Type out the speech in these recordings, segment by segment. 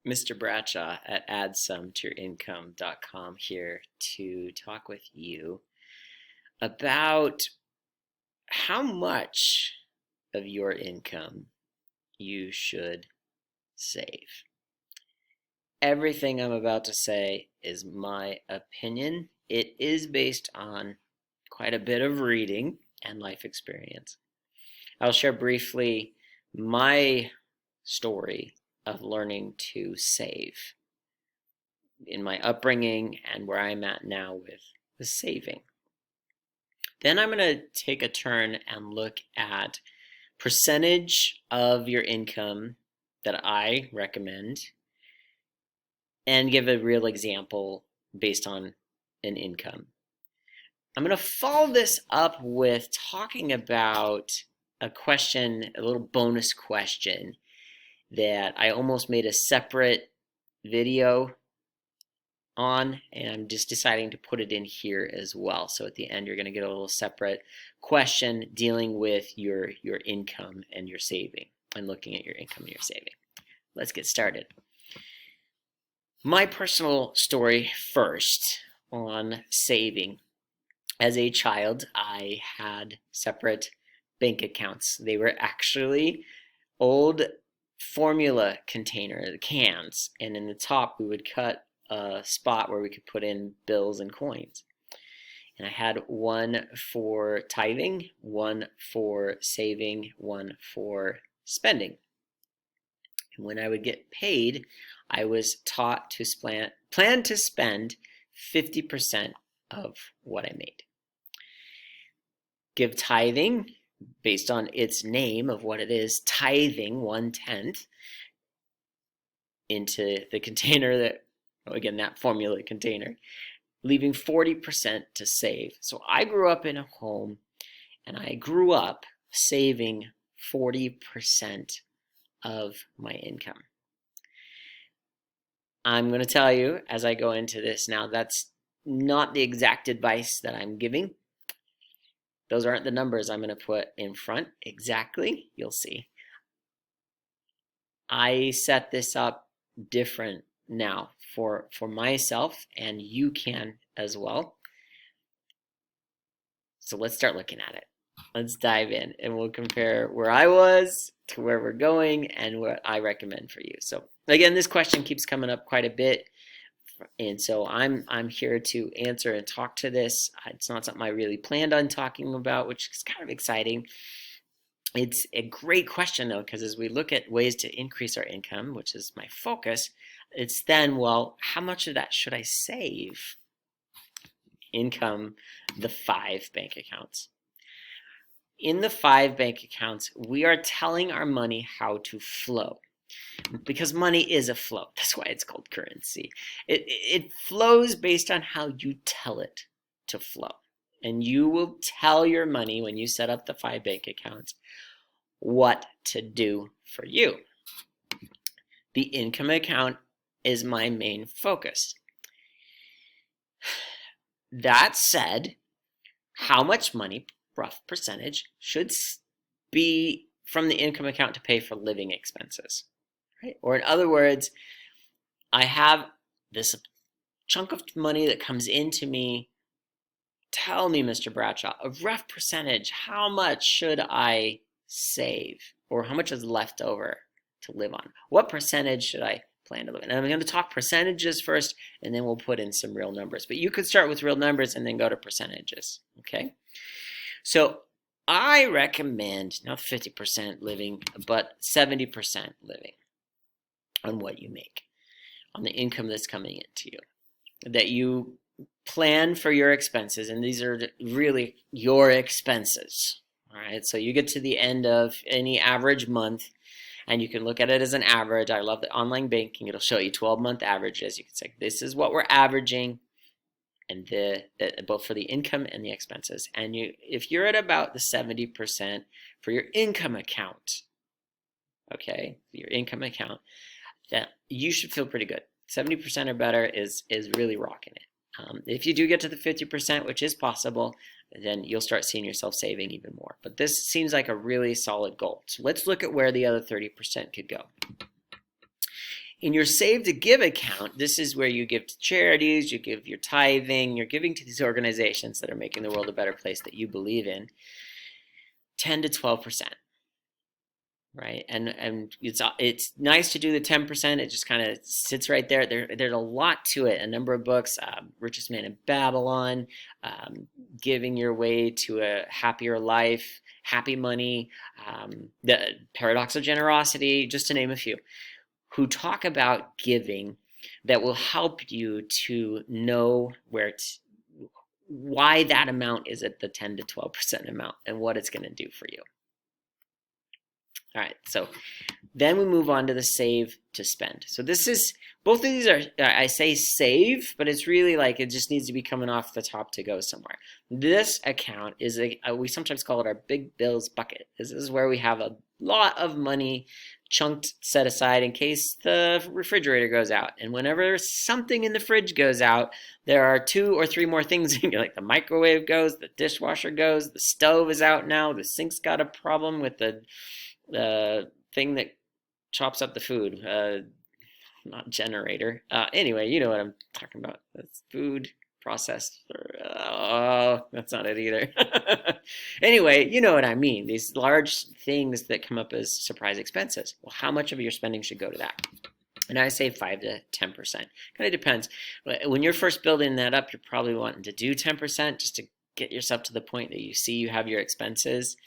Mr. Bradshaw at AddSomeToYourIncome.com here to talk with you about how much of your income you should save. Everything I'm about to say is my opinion. It is based on quite a bit of reading and life experience. I'll share briefly my story of learning to save in my upbringing and where I'm at now with saving. Then I'm going to take a turn and look at percentage of your income that I recommend and give a real example based on an income. I'm going to follow this up with talking about a question, a little bonus question that I almost made a separate video on, and I'm just deciding to put it in here as well. So at the end, you're going to get a little separate question dealing with your income and your saving, and looking at your income and your saving. Let's get started. My personal story first on saving. As a child, I had separate bank accounts. They were actually old formula container cans, and in the top we would cut a spot where we could put in bills and coins. And I had one for tithing, one for saving, one for spending. And when I would get paid, I was taught to plan to spend 50% of what I made. Give tithing, based on its name of what it is, tithing 1/10 into the container that, again, that formula container, leaving 40% to save. So I grew up in a home and I grew up saving 40% of my income. I'm going to tell you as I go into this now, that's not the exact advice that I'm giving. Those aren't the numbers I'm going to put in front exactly. You'll see. I set this up different now for myself, and you can as well. So let's start looking at it. Let's dive in and we'll compare where I was to where we're going and what I recommend for you. So again, this question keeps coming up quite a bit, and so I'm here to answer and talk to this. It's not something I really planned on talking about, which is kind of exciting. It's a great question though, because as we look at ways to increase our income, which is my focus, it's then, well, how much of that should I save? Income, the 5 bank accounts. In the 5 bank accounts, we are telling our money how to flow, because money is a flow. That's why it's called currency. It flows based on how you tell it to flow. And you will tell your money when you set up the 5 bank accounts what to do for you. The income account is my main focus. That said, how much money, rough percentage, should be from the income account to pay for living expenses, right? Or in other words, I have this chunk of money that comes into me. Tell me, Mr. Bradshaw, a rough percentage, how much should I save, or how much is left over to live on? What percentage should I plan to live in? And I'm going to talk percentages first, and then we'll put in some real numbers. But you could start with real numbers and then go to percentages, okay? So I recommend not 50% living, but 70% living on what you make, on the income that's coming into you, that you plan for your expenses, and these are really your expenses. All right, so you get to the end of any average month, and you can look at it as an average. I love the online banking. It'll show you 12-month averages. You can say, this is what we're averaging, and both for the income and the expenses. And if you're at about the 70% for your income account, okay, your income account, that you should feel pretty good. 70% or better is really rocking it. If you do get to the 50%, which is possible, then you'll start seeing yourself saving even more. But this seems like a really solid goal. So let's look at where the other 30% could go. In your Save to Give account, this is where you give to charities, you give your tithing, you're giving to these organizations that are making the world a better place that you believe in, 10 to 12%. Right, and it's nice to do the 10%. It just kind of sits right there. There's a lot to it. A number of books, Richest Man in Babylon, Giving Your Way to a Happier Life, Happy Money, The Paradox of Generosity, just to name a few, who talk about giving that will help you to know why that amount is at the 10 to 12% amount and what it's going to do for you. All right, so then we move on to the Save to Spend. So this is, both of these are, I say save, but it's really like it just needs to be coming off the top to go somewhere. This account is, we sometimes call it our big bills bucket. This is where we have a lot of money chunked, set aside in case the refrigerator goes out. And whenever something in the fridge goes out, there are 2 or 3 more things. Like the microwave goes, the dishwasher goes, the stove is out now, the sink's got a problem with the thing that chops up the food, not generator. Anyway, you know what I'm talking about. That's food processed. That's not it either. Anyway, you know what I mean. These large things that come up as surprise expenses. Well, how much of your spending should go to that? And I say 5 to 10%. Kind of depends. When you're first building that up, you're probably wanting to do 10% just to get yourself to the point that you see you have your expenses.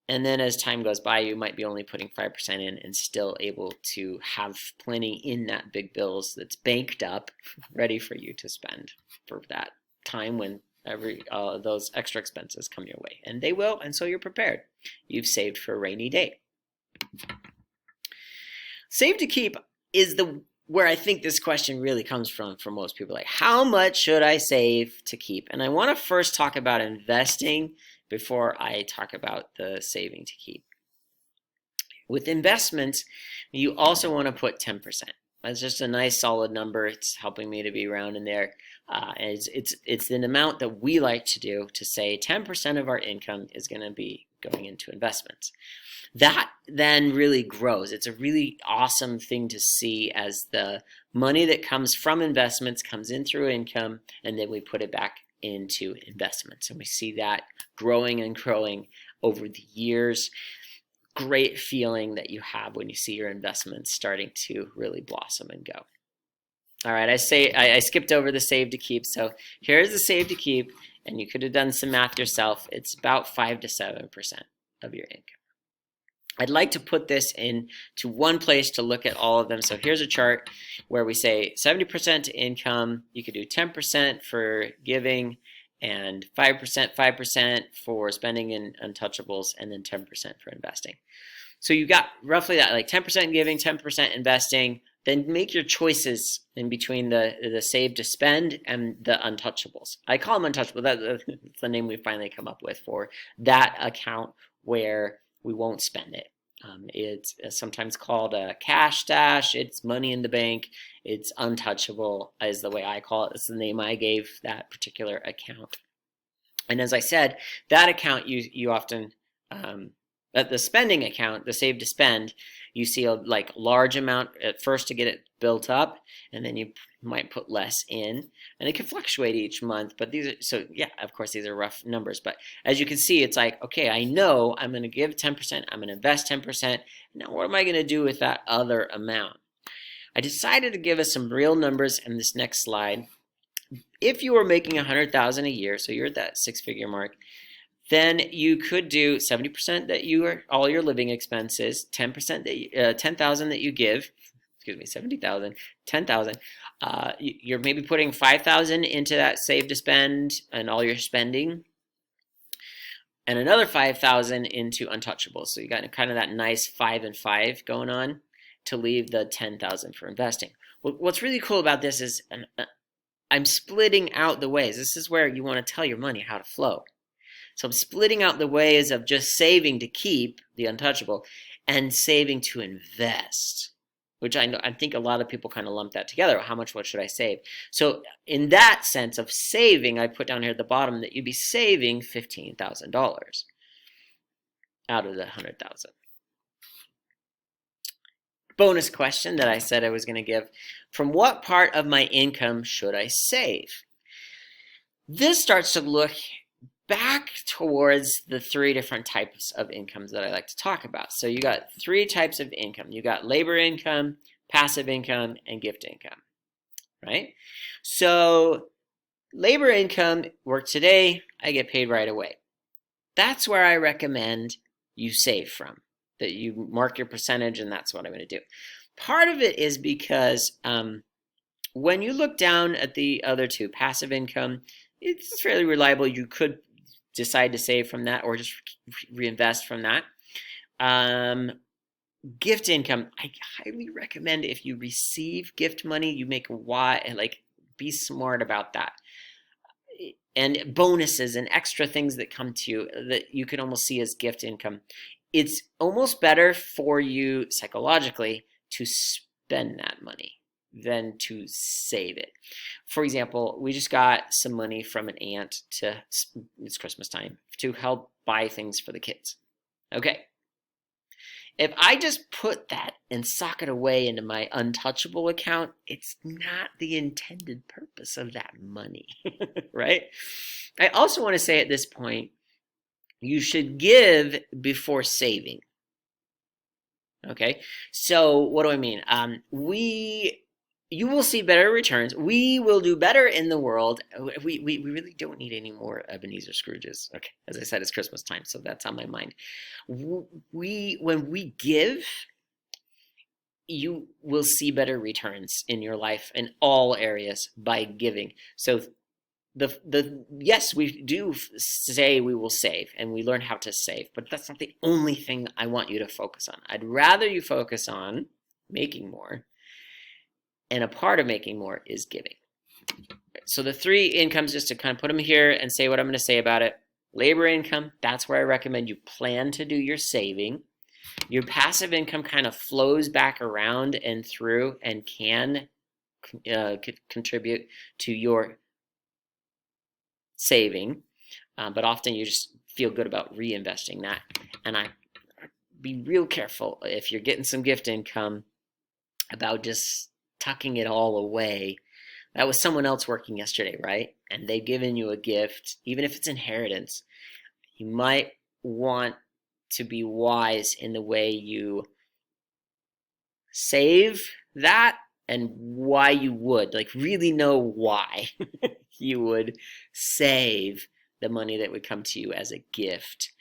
And then as time goes by, you might be only putting 5% in and still able to have plenty in that big bills that's banked up, ready for you to spend for that time when those extra expenses come your way. And they will, and so you're prepared. You've saved for a rainy day. Save to Keep is where I think this question really comes from for most people. Like, how much should I save to keep? And I want to first talk about investing before I talk about the saving to keep. With investments, you also want to put 10%. That's just a nice solid number. It's helping me to be around in there. It's an amount that we like to do, to say 10% of our income is going to be going into investments. That then really grows. It's a really awesome thing to see as the money that comes from investments comes in through income, and then we put it back into investments, and we see that growing and growing over the years. Great feeling that you have when you see your investments starting to really blossom and go. All right, I skipped over the Save to Keep. So here's the Save to Keep, and you could have done some math yourself. It's about 5 to 7% of your income. I'd like to put this into one place to look at all of them. So here's a chart where we say 70% to income. You could do 10% for giving, and 5% for spending in untouchables, and then 10% for investing. So you got roughly that, like 10% giving, 10% investing. Then make your choices in between the Save to Spend and the untouchables. I call them untouchable. That's the name we finally come up with for that account where we won't spend it. It's sometimes called a cash stash. It's money in the bank. It's untouchable is the way I call it. It's the name I gave that particular account. And as I said, that account you often, the spending account, the Save to Spend, you see a large amount at first to get it built up, and then you might put less in, and it can fluctuate each month. But these are, so yeah, of course these are rough numbers, but as you can see, it's like, okay, I know I'm going to give 10%, I'm going to invest 10%. Now what am I going to do with that other amount? I decided to give us some real numbers in this next slide. If you were making $100,000 a year, so you're at that 6-figure mark, then you could do 70% that you are all your living expenses, 10% that $10,000 that you give. Excuse me, 70,000, 10,000. You're maybe putting 5,000 into that Save to Spend and all your spending, and another 5,000 into untouchables. So you got kind of that nice 5 and 5 going on to leave the 10,000 for investing. What's really cool about this is I'm splitting out the ways. This is where you want to tell your money how to flow. So I'm splitting out the ways of just saving to keep, the untouchable, and saving to invest, which I think a lot of people kind of lump that together. What should I save? So in that sense of saving, I put down here at the bottom that you'd be saving $15,000 out of the $100,000. bonus question that I said I was going to give. From what part of my income should I save? This starts to look back towards the three different types of incomes that I like to talk about. So you got three types of income. You got labor income, passive income, and gift income, right? So labor income, work today, I get paid right away. That's where I recommend you save from, that you mark your percentage, and that's what I'm going to do. Part of it is because when you look down at the other two, passive income, it's fairly reliable. You could decide to save from that or just reinvest from that. Gift income, I highly recommend if you receive gift money, you make be smart about that. And bonuses and extra things that come to you that you can almost see as gift income. It's almost better for you psychologically to spend that money than to save it. For example, we just got some money from an aunt it's Christmas time, to help buy things for the kids. Okay. If I just put that and sock it away into my untouchable account, it's not the intended purpose of that money, right? I also want to say at this point, you should give before saving. Okay, so what do I mean? You will see better returns. We will do better in the world. We really don't need any more Ebenezer Scrooges. Okay, as I said, it's Christmas time, so that's on my mind. When we give, you will see better returns in your life in all areas by giving. So yes, we do say we will save, and we learn how to save, but that's not the only thing I want you to focus on. I'd rather you focus on making more. And a part of making more is giving. So the three incomes, just to kind of put them here and say what I'm going to say about it. Labor income, that's where I recommend you plan to do your saving. Your passive income kind of flows back around and through and can contribute to your saving. But often you just feel good about reinvesting that. And be real careful if you're getting some gift income about just tucking it all away. That was someone else working yesterday, right? And they've given you a gift, even if it's inheritance. You might want to be wise in the way you save that and why you would. Like, really know why you would save the money that would come to you as a gift.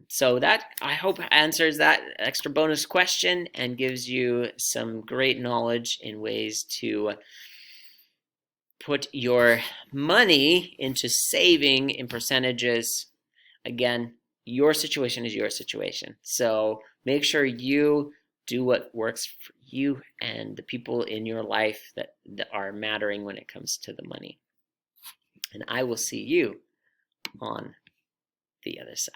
So that, I hope, answers that extra bonus question and gives you some great knowledge in ways to put your money into saving in percentages. Again, your situation is your situation. So make sure you do what works for you and the people in your life that are mattering when it comes to the money. And I will see you on the other side.